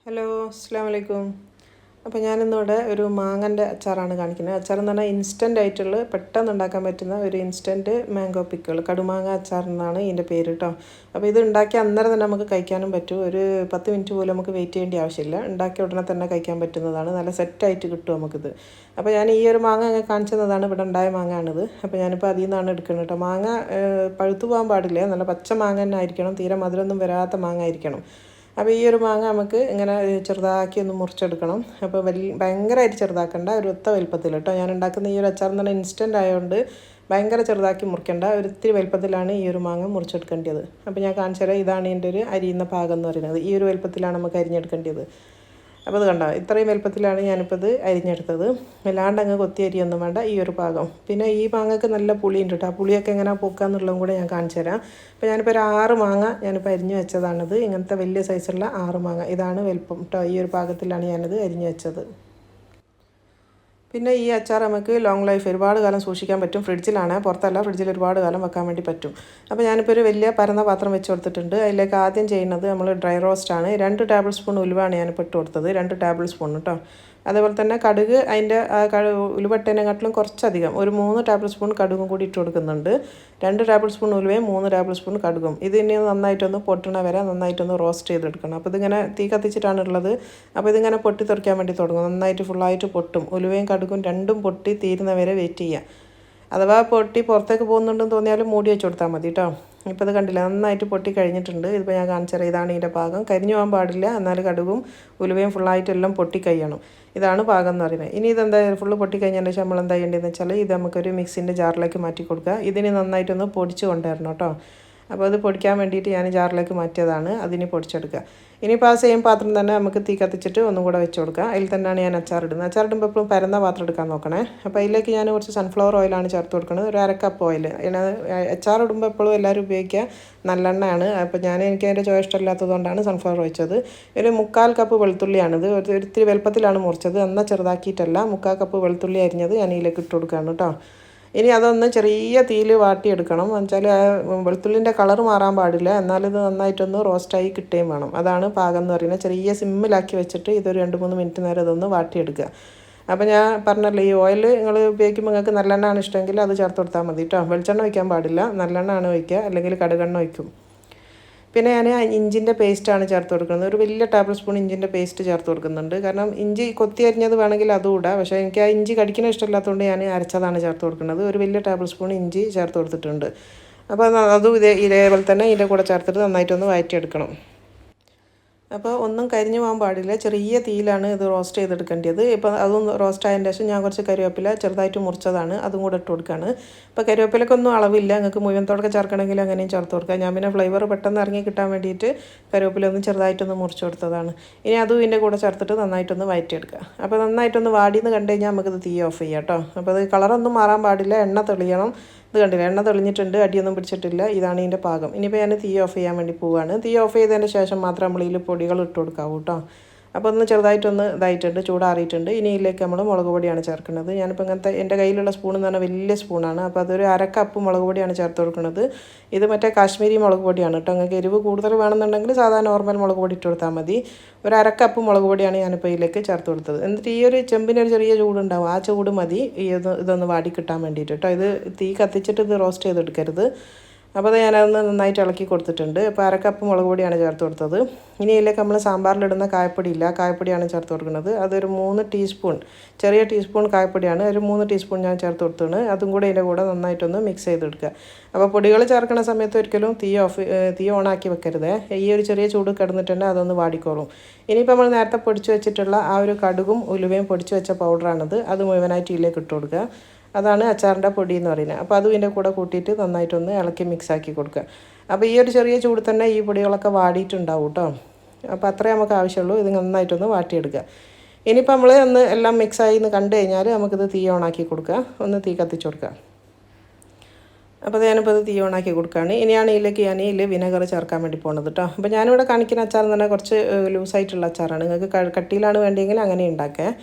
Hello അസ്സലാമു അലൈക്കും. അപ്പോൾ ഞാനിന്നിവിടെ ഒരു മാങ്ങൻ്റെ അച്ചാറാണ് കാണിക്കുന്നത്. അച്ചാറെന്ന് പറഞ്ഞാൽ ഇൻസ്റ്റൻ്റ് ആയിട്ടുള്ള പെട്ടെന്ന് ഉണ്ടാക്കാൻ പറ്റുന്ന ഒരു ഇൻസ്റ്റൻറ്റ് മാംഗോ പിക്കിൾ, കടുമാങ്ങ അച്ചാർ എന്നാണ് ഇതിൻ്റെ പേര് കേട്ടോ. അപ്പോൾ ഇത് ഉണ്ടാക്കി അന്നേരം തന്നെ നമുക്ക് കഴിക്കാനും പറ്റും. ഒരു 10 മിനിറ്റ് പോലും നമുക്ക് വെയിറ്റ് ചെയ്യേണ്ട ആവശ്യമില്ല. ഉണ്ടാക്കിയ ഉടനെ തന്നെ കഴിക്കാൻ പറ്റുന്നതാണ്. നല്ല സെറ്റായിട്ട് കിട്ടും നമുക്കിത്. അപ്പോൾ ഞാൻ ഈ ഒരു മാങ്ങ കാണിച്ചതാണ്, ഇവിടെ ഉണ്ടായ മാങ്ങയാണിത്. അപ്പോൾ ഞാനിപ്പോൾ അതിൽ നിന്നാണ് എടുക്കുന്നത് കേട്ടോ. മാങ്ങ പഴുത്തു പോകാൻ പാടില്ല, നല്ല പച്ച മാങ്ങ തന്നെ ആയിരിക്കണം, തീരെ മധുരമൊന്നും വരാത്ത മാങ്ങ ആയിരിക്കണം. അപ്പോൾ ഈ ഒരു മാങ്ങ നമുക്ക് ഇങ്ങനെ ചെറുതാക്കി ഒന്ന് മുറിച്ചെടുക്കണം. അപ്പോൾ ഭയങ്കരമായിട്ട് ചെറുതാക്കണ്ട, ഒരു ഒത്ത വലുപ്പത്തിൽ കേട്ടോ. ഞാൻ ഉണ്ടാക്കുന്ന ഈ ഒരു അച്ചാർ എന്ന് പറഞ്ഞാൽ ഇൻസ്റ്റൻ്റ് ആയതുകൊണ്ട് ഭയങ്കര ചെറുതാക്കി മുറിക്കേണ്ട, ഒരു ഇത്തിരി വലുപ്പത്തിലാണ് ഈ ഒരു മാങ്ങ മുറിച്ചെടുക്കേണ്ടത്. അപ്പോൾ ഞാൻ കാണിച്ചു തരാം. ഇതാണ് ഇതിൻ്റെ ഒരു അരിയുന്ന പാകം എന്ന് പറയുന്നത്. ഈ ഒരു വലുപ്പത്തിലാണ് നമുക്ക് അരിഞ്ഞെടുക്കേണ്ടത്. അപ്പോൾ അത് കണ്ടോ, ഇത്രയും വലുപ്പത്തിലാണ് ഞാനിപ്പോൾ ഇത് അരിഞ്ഞെടുത്തത്. അല്ലാണ്ട് അങ്ങ് കൊത്തി അരിയൊന്നും വേണ്ട, ഈ ഒരു പാകം. പിന്നെ ഈ മാങ്ങക്ക് നല്ല പുളിയുണ്ട് കേട്ടോ. ആ പുളിയൊക്കെ എങ്ങനെ പോക്കാന്നുള്ളതും കൂടെ ഞാൻ കാണിച്ചു തരാം. അപ്പോൾ ഞാനിപ്പോൾ ഒരു 6 മാങ്ങ ഞാനിപ്പോൾ അരിഞ്ഞു വെച്ചതാണിത്. ഇങ്ങനത്തെ വലിയ സൈസുള്ള 6 മാങ്ങ, ഇതാണ് വലുപ്പം കേട്ടോ. ഈ ഒരു പാകത്തിലാണ് ഞാനിത് അരിഞ്ഞു വെച്ചത്. പിന്നെ ഈ അച്ചാർ നമുക്ക് ലോങ് ലൈഫ് ഒരുപാട് കാലം സൂക്ഷിക്കാൻ പറ്റും. ഫ്രിഡ്ജിലാണ്, പുറത്തല്ല, ഫ്രിഡ്ജിൽ ഒരുപാട് കാലം വെക്കാൻ വേണ്ടി പറ്റും. അപ്പോൾ ഞാനിപ്പോൾ ഒരു വലിയ പരന്ന പാത്രം വെച്ച് കൊടുത്തിട്ടുണ്ട്. അതിലേക്ക് ആദ്യം ചെയ്യുന്നത് നമ്മൾ ഡ്രൈ റോസ്റ്റാണ്. 2 ടേബിൾ സ്പൂൺ ഉലുവാണ് ഞാനിപ്പോൾ ഇട്ട് കൊടുത്തത്, 2 ടേബിൾ സ്പൂൺ കേട്ടോ. അതേപോലെ തന്നെ കടുക്, അതിൻ്റെ ഉലുവട്ടേനെക്കാട്ടിലും കുറച്ചധികം ഒരു 3 ടേബിൾ സ്പൂൺ കടുകും കൂടി ഇട്ട് കൊടുക്കുന്നുണ്ട്. 2 ടേബിൾ സ്പൂൺ ഉലുവയും 3 ടേബിൾ സ്പൂൺ കടുകും. ഇത് ഇനി നന്നായിട്ടൊന്ന് പൊട്ടണ വരെ നന്നായിട്ടൊന്ന് റോസ്റ്റ് ചെയ്തെടുക്കണം. അപ്പോൾ ഇതിങ്ങനെ തീ കത്തിച്ചിട്ടാണുള്ളത്. അപ്പോൾ ഇതിങ്ങനെ പൊട്ടി തെറിക്കാൻ വേണ്ടി തുടങ്ങും. നന്നായിട്ട് ഫുള്ളായിട്ട് പൊട്ടും. ഉലുവയും കടുകും രണ്ടും പൊട്ടി തീരുന്ന വരെ വെയിറ്റ് ചെയ്യുക. അഥവാ പൊട്ടി പുറത്തേക്ക് പോകുന്നുണ്ടെന്ന് തോന്നിയാലും മൂടി വെച്ച് കൊടുത്താൽ മതി കേട്ടോ. ഇപ്പോൾ ഇത് കണ്ടില്ല, നന്നായിട്ട് പൊട്ടി കഴിഞ്ഞിട്ടുണ്ട്. ഇതിപ്പോൾ ഞാൻ കാണിച്ചുതരാം. ഇതാണ് ഇതിൻ്റെ പാകം. കരിഞ്ഞു പോകാൻ പാടില്ല, എന്നാൽ കടുകും ഉലുവയും ഫുള്ളായിട്ടെല്ലാം പൊട്ടി കഴിയണം. ഇതാണ് പാകം എന്ന് പറയുന്നത്. ഇനി ഇതെന്താ ഫുള്ള് പൊട്ടി കഴിഞ്ഞതിന് ശേഷം നമ്മൾ എന്താ ചെയ്യേണ്ടതെന്ന് വെച്ചാൽ ഇത് നമുക്കൊരു മിക്സിൻ്റെ ജാറിലേക്ക് മാറ്റി കൊടുക്കുക. ഇതിന് നന്നായിട്ടൊന്ന് പൊടിച്ച് കൊണ്ടുവരണം കേട്ടോ. അപ്പോൾ അത് പൊടിക്കാൻ വേണ്ടിയിട്ട് ഞാൻ ജാറിലേക്ക് മാറ്റിയതാണ്. അതിന് പൊടിച്ചെടുക്കുക. ഇനിയിപ്പോൾ ആ സെയിം പാത്രം തന്നെ നമുക്ക് തീ കത്തിച്ചിട്ട് ഒന്നും കൂടെ വെച്ച് കൊടുക്കുക. അതിൽ തന്നെയാണ് ഞാൻ അച്ചാറിടുന്നത്. അച്ചാറിടുമ്പോൾ എപ്പോഴും പരന്ന പാത്രം എടുക്കാൻ നോക്കണേ. അപ്പോൾ അതിലേക്ക് ഞാൻ കുറച്ച് സൺഫ്ലവർ ഓയിലാണ് ചേർത്ത് കൊടുക്കുന്നത്, ഒരു 1/2 കപ്പ് ഓയിൽ. അച്ചാറിടുമ്പോൾ എപ്പോഴും എല്ലാവരും ഉപയോഗിക്കുക നല്ലെണ്ണയാണ്. അപ്പോൾ എനിക്ക് അതിൻ്റെ ചോയ ഇഷ്ടമില്ലാത്തതുകൊണ്ടാണ് സൺഫ്ലവർ ഒഴിച്ചത്. ഒരു 3/4 കപ്പ് വെളുത്തുള്ളിയാണിത്. ഒത്തിരി വലുപ്പത്തിലാണ് മുറിച്ചത്, എന്നാൽ ചെറുതാക്കിയിട്ടല്ല. 3/4 കപ്പ് വെളുത്തുള്ളി അരിഞ്ഞത് ഞാൻ ഇതിലേക്ക് ഇട്ട് കൊടുക്കുകയാണ് കേട്ടോ. ഇനി അതൊന്ന് ചെറിയ തീയിൽ വാട്ടിയെടുക്കണം. എന്നുവെച്ചാൽ വെളുത്തുള്ളിൻ്റെ കളർ മാറാൻ പാടില്ല, എന്നാലിത് നന്നായിട്ടൊന്ന് റോസ്റ്റായി കിട്ടുകയും വേണം. അതാണ് പാകം എന്ന് പറയുന്നത്. ചെറിയ സിമ്മിലാക്കി വെച്ചിട്ട് ഇതൊരു 2-3 മിനിറ്റ് നേരം ഇതൊന്ന് വാട്ടിയെടുക്കുക. അപ്പോൾ ഞാൻ പറഞ്ഞല്ലോ, ഈ ഓയിൽ നിങ്ങൾ ഉപയോഗിക്കുമ്പോൾ നിങ്ങൾക്ക് നല്ലെണ്ണ ആണ് ഇഷ്ടമെങ്കിൽ അത് ചേർത്ത് കൊടുത്താൽ മതി കേട്ടോ. വെളിച്ചെണ്ണ ഒഴിക്കാൻ പാടില്ല, നല്ലെണ്ണ ആണ് ഒഴിക്കുക, അല്ലെങ്കിൽ കടുകെണ്ണ ഒഴിക്കും. പിന്നെ ഞാൻ ഇഞ്ചിൻ്റെ പേസ്റ്റാണ് ചേർത്ത് കൊടുക്കുന്നത്. ഒരു വലിയ ടേബിൾ സ്പൂൺ ഇഞ്ചിൻ്റെ പേസ്റ്റ് ചേർത്ത് കൊടുക്കുന്നുണ്ട്. കാരണം ഇഞ്ചി കൊത്തി അരിഞ്ഞത് വേണമെങ്കിൽ അതും ഇടാം, പക്ഷേ എനിക്ക് ആ ഇഞ്ചി കടിക്കുന്ന ഇഷ്ടമില്ലാത്തതുകൊണ്ട് ഞാൻ അരച്ചതാണ് ചേർത്ത് കൊടുക്കുന്നത്. ഒരു വലിയ ടേബിൾ സ്പൂൺ ഇഞ്ചി ചേർത്ത് കൊടുത്തിട്ടുണ്ട്. അപ്പോൾ അതും ഇതേപോലെ തന്നെ ഇതിൻ്റെ കൂടെ ചേർത്തിട്ട് നന്നായിട്ടൊന്ന് വഴറ്റിയെടുക്കണം. അപ്പോൾ ഒന്നും കരിഞ്ഞു പോകാൻ പാടില്ല, ചെറിയ തീയിലാണ് ഇത് റോസ്റ്റ് ചെയ്തെടുക്കേണ്ടത്. ഇപ്പോൾ അതും റോസ്റ്റ് ആയതിന് ശേഷം ഞാൻ കുറച്ച് കരിവേപ്പില ചെറുതായിട്ട് മുറിച്ചതാണ്, അതും കൂടെ ഇട്ട് കൊടുക്കുകയാണ്. ഇപ്പോൾ കരിവേപ്പിലക്കൊന്നും അളവില്ല, നിങ്ങൾക്ക് മുഴുവനത്തോടെ ചേർക്കണമെങ്കിൽ അങ്ങനെയും ചേർത്ത് കൊടുക്കുക. ഞാൻ പിന്നെ ഫ്ലേവർ പെട്ടെന്ന് ഇറങ്ങി കിട്ടാൻ വേണ്ടിയിട്ട് കരിവേപ്പില ഒന്ന് ചെറുതായിട്ടൊന്ന് മുറിച്ച് കൊടുത്തതാണ്. ഇനി അതും ഇതിൻ്റെ കൂടെ ചേർത്തിട്ട് നന്നായിട്ടൊന്ന് വഴറ്റിയെടുക്കുക. അപ്പോൾ നന്നായിട്ടൊന്ന് വാടിയെന്ന് കണ്ടു കഴിഞ്ഞാൽ നമുക്കിത് തീ ഓഫ് ചെയ്യാം കേട്ടോ. അപ്പോൾ അത് കളറൊന്നും മാറാൻ പാടില്ല, എണ്ണ തെളിയണം. ഇത് കണ്ടില്ല, എണ്ണ തെളിഞ്ഞിട്ടുണ്ട്, അടിയൊന്നും പിടിച്ചിട്ടില്ല. ഇതാണ് ഇതിൻ്റെ പാകം. ഇനിയിപ്പോൾ ഞാൻ തീ ഓഫ് ചെയ്യാൻ വേണ്ടി പോവുകയാണ്. തീ ഓഫ് ചെയ്തതിന് ശേഷം മാത്രം നമ്മൾ ഇതിൽ പൊടികൾ ഇട്ട് കൊടുക്കാവൂ കേട്ടോ. അപ്പോൾ ഒന്ന് ചെറുതായിട്ടൊന്ന് ഇതായിട്ടുണ്ട്, ചൂടാറിയിട്ടുണ്ട്. ഇനി ഇതിലേക്ക് നമ്മൾ മുളക് പൊടിയാണ് ചേർക്കുന്നത്. ഞാനിപ്പോൾ ഇങ്ങനത്തെ എൻ്റെ കയ്യിലുള്ള സ്പൂൺ എന്ന് പറഞ്ഞാൽ വലിയ സ്പൂണാണ്. അപ്പോൾ അതൊരു 1/2 കപ്പ് മുളക് പൊടിയാണ് ചേർത്ത് കൊടുക്കുന്നത്. ഇത് മറ്റേ കാശ്മീരി മുളക് പൊടിയാണ് കേട്ടോ. നിങ്ങൾക്ക് എരിവ് കൂടുതൽ വേണമെന്നുണ്ടെങ്കിൽ സാധാരണ നോർമൽ മുളക് പൊടി ഇട്ട് കൊടുത്താൽ മതി. ഒരു 1/2 കപ്പ് മുളക് പൊടിയാണ് ഞാനിപ്പോൾ ഇതിലേക്ക് ചേർത്ത് കൊടുത്തത്. എന്നിട്ട് ഈ ഒരു ചെമ്പിന് ഒരു ചെറിയ ചൂടുണ്ടാവും, ആ ചൂട് മതി ഇതൊന്ന് വാടി കിട്ടാൻ വേണ്ടിയിട്ട് കേട്ടോ. ഇത് തീ കത്തിച്ചിട്ട് ഇത് റോസ്റ്റ് ചെയ്തെടുക്കരുത്. അപ്പോൾ അത് ഞാനതൊന്ന് നന്നായിട്ട് ഇളക്കി കൊടുത്തിട്ടുണ്ട്. അപ്പോൾ 1/2 കപ്പ് മുളക് പൊടിയാണ് ചേർത്ത് കൊടുത്തത്. ഇനി ഇതിലേക്ക് നമ്മൾ സാമ്പാറിലിടുന്ന കായപ്പൊടി ഇല്ല, കായപ്പൊടിയാണ് ചേർത്ത് കൊടുക്കുന്നത്. അതൊരു 3 ടീസ്പൂൺ, ചെറിയ ടീസ്പൂൺ കായപ്പൊടിയാണ്, ഒരു 3 ടീസ്പൂൺ ഞാൻ ചേർത്ത് കൊടുത്തതാണ്. അതും കൂടെ ഇതിൻ്റെ കൂടെ നന്നായിട്ടൊന്ന് മിക്സ് ചെയ്തെടുക്കുക. അപ്പോൾ പൊടികൾ ചേർക്കുന്ന സമയത്ത് ഒരിക്കലും തീ ഓണാക്കി വെക്കരുത്. ഈ ഒരു ചെറിയ ചൂട് കിടന്നിട്ടുണ്ട്, അതൊന്ന് വാടിക്കോളും. ഇനിയിപ്പോൾ നമ്മൾ നേരത്തെ പൊടിച്ച് വെച്ചിട്ടുള്ള ആ ഒരു കടുകും ഉലുവയും പൊടിച്ച് വെച്ച പൗഡറാണിത്. അത് മുഴുവനായിട്ട് ഇതിലേക്ക് ഇട്ട് കൊടുക്കുക. അതാണ് അച്ചാറിൻ്റെ പൊടി എന്ന് പറയുന്നത്. അപ്പോൾ അതും ഇതിൻ്റെ കൂടെ കൂട്ടിയിട്ട് നന്നായിട്ടൊന്ന് ഇളക്കി മിക്സാക്കി കൊടുക്കുക. അപ്പോൾ ഈ ഒരു ചെറിയ ചൂട് തന്നെ ഈ പൊടികളൊക്കെ വാടിയിട്ടുണ്ടാവും കേട്ടോ. അപ്പോൾ അത്രേ നമുക്ക് ആവശ്യമുള്ളൂ. ഇത് നന്നായിട്ടൊന്ന് വാട്ടിയെടുക്കുക. ഇനിയിപ്പോൾ നമ്മൾ ഒന്ന് എല്ലാം മിക്സായി എന്ന് കണ്ടു കഴിഞ്ഞാൽ നമുക്കിത് തീ ഓണാക്കി കൊടുക്കുക, ഒന്ന് തീ കത്തിച്ച് കൊടുക്കുക. അപ്പോൾ ഞാനിപ്പോൾ ഇത് തീ ഓണാക്കി കൊടുക്കുകയാണ്. ഇനിയാണ് ഇതിലേക്ക് ഞാൻ വിനെഗർ ചേർക്കാൻ വേണ്ടി പോകുന്നത് കേട്ടോ. അപ്പോൾ ഞാനിവിടെ കാണിക്കുന്ന അച്ചാർ എന്ന് പറഞ്ഞാൽ കുറച്ച് ലൂസായിട്ടുള്ള അച്ചാറാണ്. നിങ്ങൾക്ക് കട്ടിയിലാണ് വേണ്ടിയെങ്കിൽ അങ്ങനെ ഉണ്ടാക്കുക.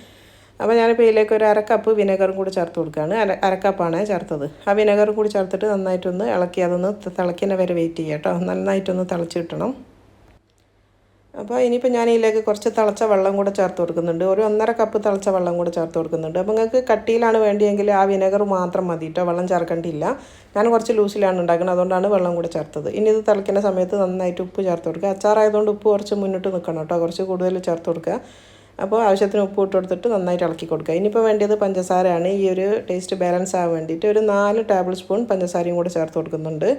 അപ്പോൾ ഞാനിപ്പോൾ ഇതിലേക്ക് ഒരു 1/2 കപ്പ് വിനെഗറും കൂടി ചേർത്ത് കൊടുക്കുകയാണ്. 1/2 കപ്പാണ് ചേർത്തത്. ആ വിനെഗറും കൂടി ചേർത്തിട്ട് നന്നായിട്ടൊന്ന് ഇളക്കി അതൊന്ന് തിളയ്ക്കുന്ന വരെ വെയിറ്റ് ചെയ്യുക കേട്ടോ. നന്നായിട്ടൊന്ന് തിളച്ച് കിട്ടണം. അപ്പോൾ ഇനിയിപ്പോൾ ഞാൻ ഇതിലേക്ക് കുറച്ച് തിളച്ച വെള്ളം കൂടെ ചേർത്ത് കൊടുക്കുന്നുണ്ട്. ഒരു 1.5 കപ്പ് തിളച്ച വെള്ളം കൂടെ ചേർത്ത് കൊടുക്കുന്നുണ്ട്. അപ്പോൾ നിങ്ങൾക്ക് കട്ടിയിലാണ് വേണ്ടിയെങ്കിൽ ആ വിനെഗർ മാത്രം മതി കേട്ടോ, വെള്ളം ചേർക്കേണ്ടിയില്ല. ഞാൻ കുറച്ച് ലൂസിലാണ് ഉണ്ടാക്കുന്നത്, അതുകൊണ്ടാണ് വെള്ളം കൂടെ ചേർത്തത്. ഇനി ഇത് തിളയ്ക്കുന്ന സമയത്ത് നന്നായിട്ട് ഉപ്പ് ചേർത്ത് കൊടുക്കുക. അച്ചാറായതുകൊണ്ട് ഉപ്പ് കുറച്ച് മുന്നിട്ട് നിൽക്കണം കേട്ടോ, കുറച്ച് കൂടുതൽ ചേർത്ത് കൊടുക്കുക. അപ്പോൾ ആവശ്യത്തിന് ഉപ്പ് ഇട്ട് കൊടുത്തിട്ട് നന്നായിട്ട് ഇളക്കി കൊടുക്കുക. ഇനിയിപ്പോൾ വേണ്ടിയത് പഞ്ചസാരയാണ്. ഈ ഒരു ടേസ്റ്റ് ബാലൻസ് ആവാൻ വേണ്ടിയിട്ട് ഒരു 4 ടേബിൾ സ്പൂൺ പഞ്ചസാരയും കൂടെ ചേർത്ത് കൊടുക്കുന്നുണ്ട്.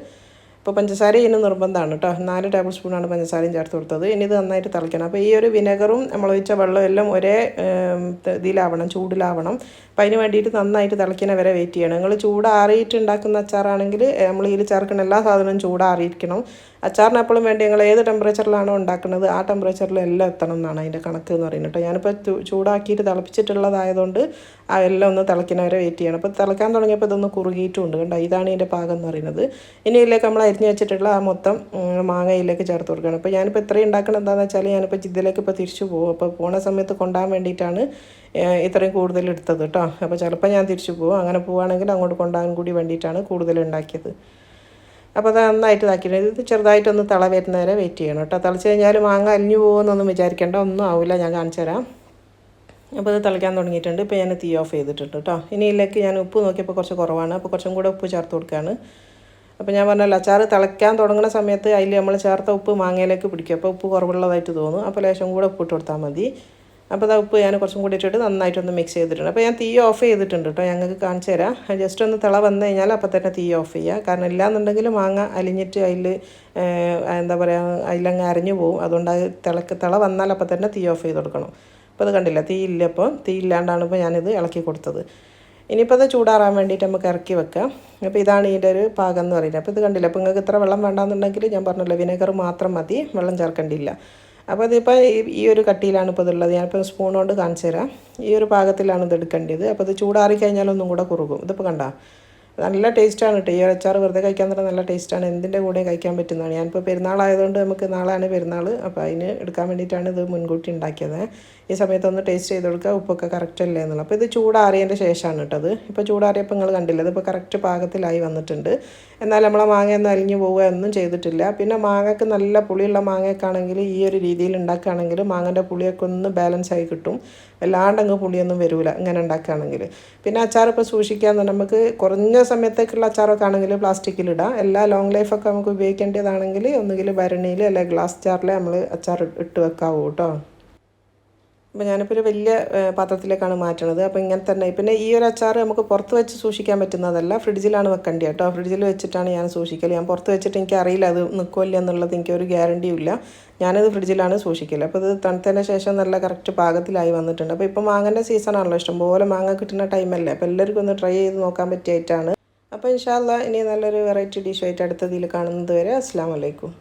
അപ്പോൾ പഞ്ചസാര ഇതിന് നിർബന്ധമാണ് കേട്ടോ. 4 ടേബിൾ സ്പൂണാണ് പഞ്ചസാരയും ചേർത്ത് കൊടുത്തത്. ഇനി ഇത് നന്നായിട്ട് തിളയ്ക്കണം. അപ്പോൾ ഈ ഒരു വിനെഗറും നമ്മൾ ഒഴിച്ച വെള്ളം എല്ലാം ഒരേ ഇതിലാവണം, ചൂടിലാവണം. അപ്പോൾ അതിന് വേണ്ടിയിട്ട് നന്നായിട്ട് തിളയ്ക്കുന്ന വരെ വെയിറ്റ് ചെയ്യണം. നിങ്ങൾ ചൂടാറിയിട്ട് ഉണ്ടാക്കുന്ന അച്ചാറാണെങ്കിൽ നമ്മൾ ഇതിൽ ചേർക്കുന്ന എല്ലാ സാധനവും ചൂടാറിയിരിക്കണം. അച്ചാറിന് എപ്പോഴും വേണ്ടി നിങ്ങൾ ഏത് ടെമ്പറേച്ചറിലാണോ ഉണ്ടാക്കുന്നത് ആ ടെമ്പറേച്ചറിൽ എല്ലാം എത്തണം എന്നാണ് അതിൻ്റെ കണക്ക് എന്ന് പറയുന്നത് കേട്ടോ. ഞാനിപ്പോൾ ചൂടാക്കിയിട്ട് തിളപ്പിച്ചിട്ടുള്ളതായതുകൊണ്ട് ആ എല്ലാം ഒന്ന് തിളയ്ക്കുന്നവരെ വെയിറ്റ് ചെയ്യണം. അപ്പോൾ തിളക്കാൻ തുടങ്ങിയപ്പോൾ ഇതൊന്ന് കുറുകിയിട്ടുമുണ്ട് കണ്ടോ. ഇതാണ് ഇതിൻ്റെ പാകം എന്ന് പറയുന്നത്. ഇനി ഇതിലേക്ക് നമ്മൾ അരിഞ്ഞ് വെച്ചിട്ടുള്ള ആ മൊത്തം മാങ്ങയിലേക്ക് ചേർത്ത് കൊടുക്കണം. അപ്പോൾ ഞാനിപ്പോൾ ഇത്രയും ഉണ്ടാക്കണം എന്താണെന്ന് വെച്ചാൽ ഞാനിപ്പോൾ ഇതിലേക്ക് ഇപ്പോൾ തിരിച്ചു പോകും. അപ്പോൾ പോണ സമയത്ത് കൊണ്ടുപോകാൻ വേണ്ടിയിട്ടാണ് ഇത്രയും കൂടുതൽ എടുത്തത് കേട്ടോ. അപ്പോൾ ചിലപ്പോൾ ഞാൻ തിരിച്ചു പോകും. അങ്ങനെ പോവുകയാണെങ്കിൽ അങ്ങോട്ട് കൊണ്ടുപോകാൻ കൂടി വേണ്ടിയിട്ടാണ് കൂടുതൽ ഉണ്ടാക്കിയത്. അപ്പോൾ അത് നന്നായിട്ട് ഇതാക്കിയിട്ട് ഇത് ചെറുതായിട്ടൊന്ന് തിള വരുന്നവരെ വെയിറ്റ് ചെയ്യണം കേട്ടോ. തിളച്ച് കഴിഞ്ഞാൽ മാങ്ങ അലിഞ്ഞു പോകുമെന്നൊന്നും വിചാരിക്കേണ്ട, ഒന്നും ആവില്ല. ഞാൻ കാണിച്ചു തരാം. അപ്പോൾ ഇത് തിളയ്ക്കാൻ തുടങ്ങിയിട്ടുണ്ട്. ഇപ്പോൾ ഞാൻ തീ ഓഫ് ചെയ്തിട്ടുണ്ട് കേട്ടോ. ഇനി ഇതിലേക്ക് ഞാൻ ഉപ്പ് നോക്കിയപ്പോൾ കുറച്ച് കുറവാണ്. അപ്പോൾ കുറച്ചും കൂടെ ഉപ്പ് ചേർത്ത് കൊടുക്കുകയാണ്. അപ്പോൾ ഞാൻ പറഞ്ഞല്ലോ, അച്ചാർ തിളയ്ക്കാൻ തുടങ്ങുന്ന സമയത്ത് അതിൽ നമ്മൾ ചേർത്ത ഉപ്പ് മാങ്ങയിലേക്ക് പിടിക്കും. അപ്പോൾ ഉപ്പ് കുറവുള്ളതായിട്ട് തോന്നും. അപ്പോൾ ലേശം കൂടെ ഉപ്പ് ഇട്ട് കൊടുത്താൽ മതി. അപ്പോൾ അത് ഉപ്പ് ഞാൻ കുറച്ചും കൂടി ഇട്ടിട്ട് നന്നായിട്ടൊന്ന് മിക്സ് ചെയ്തിട്ടുണ്ട്. അപ്പോൾ ഞാൻ തീ ഓഫ് ചെയ്തിട്ടുണ്ട് കേട്ടോ. ഞങ്ങൾക്ക് കാണിച്ചു തരാം. ജസ്റ്റ് ഒന്ന് തിള വന്നു കഴിഞ്ഞാൽ അപ്പോൾ തന്നെ തീ ഓഫ് ചെയ്യുക. കാരണം ഇല്ലാന്നുണ്ടെങ്കിൽ മാങ്ങ അലിഞ്ഞിട്ട് അതിൽ എന്താ പറയുക, അതിലങ്ങ് അരഞ്ഞു പോകും. അതുകൊണ്ട് തിള വന്നാൽ അപ്പോൾ തന്നെ തീ ഓഫ് ചെയ്ത് കൊടുക്കണം. അപ്പോൾ അത് കണ്ടില്ല, തീ ഇല്ല. അപ്പോൾ തീ ഇല്ലാണ്ടാണ് ഇപ്പോൾ ഞാനിത് ഇളക്കി കൊടുത്തത്. ഇനിയിപ്പോൾ അത് ചൂടാറാൻ വേണ്ടിയിട്ട് നമുക്ക് ഇറക്കി വെക്കാം. അപ്പോൾ ഇതാണ് ഇതിൻ്റെ ഒരു പാകം എന്ന് പറയുന്നത്. അപ്പോൾ ഇത് കണ്ടില്ല. അപ്പോൾ നിങ്ങൾക്ക് ഇത്ര വെള്ളം വേണ്ടാന്നുണ്ടെങ്കിൽ ഞാൻ പറഞ്ഞല്ലോ, വിനെഗർ മാത്രം മതി, വെള്ളം ചേർക്കേണ്ടിയില്ല. അപ്പോൾ ഇതിപ്പോൾ ഈ ഒരു കട്ടിയിലാണ് ഇപ്പോൾ ഇതുള്ളത്. ഞാനിപ്പോൾ സ്പൂൺ കൊണ്ട് കാണിച്ചു തരാം. ഈ ഒരു പാകത്തിലാണ് ഇത് എടുക്കേണ്ടത്. അപ്പോൾ ഇത് ചൂടാറി കഴിഞ്ഞാൽ ഒന്നും കൂടെ കുറുകും. ഇതിപ്പോൾ കണ്ടോ, നല്ല ടേസ്റ്റാണ് കേട്ടോ. ഈ അച്ചാർ വെറുതെ കഴിക്കാൻ തന്നെ നല്ല ടേസ്റ്റാണ്. എന്തിൻ്റെ കൂടെയും കഴിക്കാൻ പറ്റുന്നതാണ്. ഞാനിപ്പോൾ പെരുന്നാളായതുകൊണ്ട് നമുക്ക് നാളെയാണ് പെരുന്നാൾ. അപ്പോൾ അതിന് എടുക്കാൻ വേണ്ടിയിട്ടാണ് ഇത് മുൻകൂട്ടി ഉണ്ടാക്കിയത്. ഈ സമയത്തൊന്ന് ടേസ്റ്റ് ചെയ്ത് കൊടുക്കുക, ഉപ്പൊക്കെ കറക്റ്റ് അല്ലേ എന്നുള്ളത്. അപ്പോൾ ഇത് ചൂടാറിയതിൻ്റെ ശേഷമാണ് കേട്ടത്. ഇപ്പോൾ ചൂടാറിയപ്പോൾ നിങ്ങൾ കണ്ടില്ല, ഇതിപ്പോൾ കറക്റ്റ് പാകത്തിലായി വന്നിട്ടുണ്ട്. എന്നാൽ നമ്മളെ മാങ്ങയൊന്നും അലിഞ്ഞു പോവുക ഒന്നും ചെയ്തിട്ടില്ല. പിന്നെ മാങ്ങയ്ക്ക് നല്ല പുളിയുള്ള മാങ്ങയൊക്കെ ആണെങ്കിൽ ഈ ഒരു രീതിയിൽ ഉണ്ടാക്കുകയാണെങ്കിൽ മാങ്ങൻ്റെ പുളിയൊക്കെ ഒന്ന് ബാലൻസ് ആയി കിട്ടും. വല്ലാണ്ടങ്ങ് പുളിയൊന്നും വരില്ല ഇങ്ങനെ ഉണ്ടാക്കുകയാണെങ്കിൽ. പിന്നെ അച്ചാർ ഇപ്പോൾ സൂക്ഷിക്കാമെന്ന് നമുക്ക് കുറഞ്ഞ സമയത്തേക്കുള്ള അച്ചാറൊക്കെ ആണെങ്കിൽ പ്ലാസ്റ്റിക്കിലിടാം. എല്ലാ ലോങ് ലൈഫൊക്കെ നമുക്ക് ഉപയോഗിക്കേണ്ടതാണെങ്കിൽ ഒന്നുകിൽ ഭരണിയിൽ അല്ലെങ്കിൽ ഗ്ലാസ് ജാറിൽ നമ്മൾ അച്ചാർ ഇട്ട് വെക്കാവൂ കേട്ടോ. അപ്പോൾ ഞാനിപ്പോൾ ഒരു വലിയ പാത്രത്തിലേക്കാണ് മാറ്റണത്. അപ്പോൾ ഇങ്ങനെ തന്നെ. പിന്നെ ഈ ഒരു അച്ചാർ നമുക്ക് പുറത്ത് വെച്ച് സൂക്ഷിക്കാൻ പറ്റുന്നതല്ല, ഫ്രിഡ്ജിലാണ് വെക്കേണ്ടത് കേട്ടോ. ഫ്രിഡ്ജിൽ വെച്ചിട്ടാണ് ഞാൻ സൂക്ഷിക്കൽ. ഞാൻ പുറത്ത് വെച്ചിട്ട് എനിക്ക് അറിയില്ല അത് നിൽക്കില്ല എന്നുള്ളത്, എനിക്കൊരു ഗ്യാരണ്ടിയും ഇല്ല. ഞാനത് ഫ്രിഡ്ജിലാണ് സൂക്ഷിക്കൽ. അപ്പോൾ ഇത് തണുത്തതിന് ശേഷം നല്ല കറക്റ്റ് പാകത്തിലായി വന്നിട്ടുണ്ട്. അപ്പോൾ ഇപ്പോൾ മാങ്ങൻ്റെ സീസണാണല്ലോ, ഇഷ്ടംപോലെ മാങ്ങ കിട്ടുന്ന ടൈമല്ലേ. അപ്പോൾ എല്ലാവർക്കും ഒന്ന് ട്രൈ ചെയ്ത് നോക്കാൻ പറ്റിയായിട്ടാണ്. അപ്പോൾ ഇൻഷാ അല്ലാഹ് ഇനി നല്ലൊരു വെറൈറ്റി ഡിഷായിട്ട് അടുത്തതിൽ കാണുന്നത് വരെ അസ്സലാമു അലൈക്കും.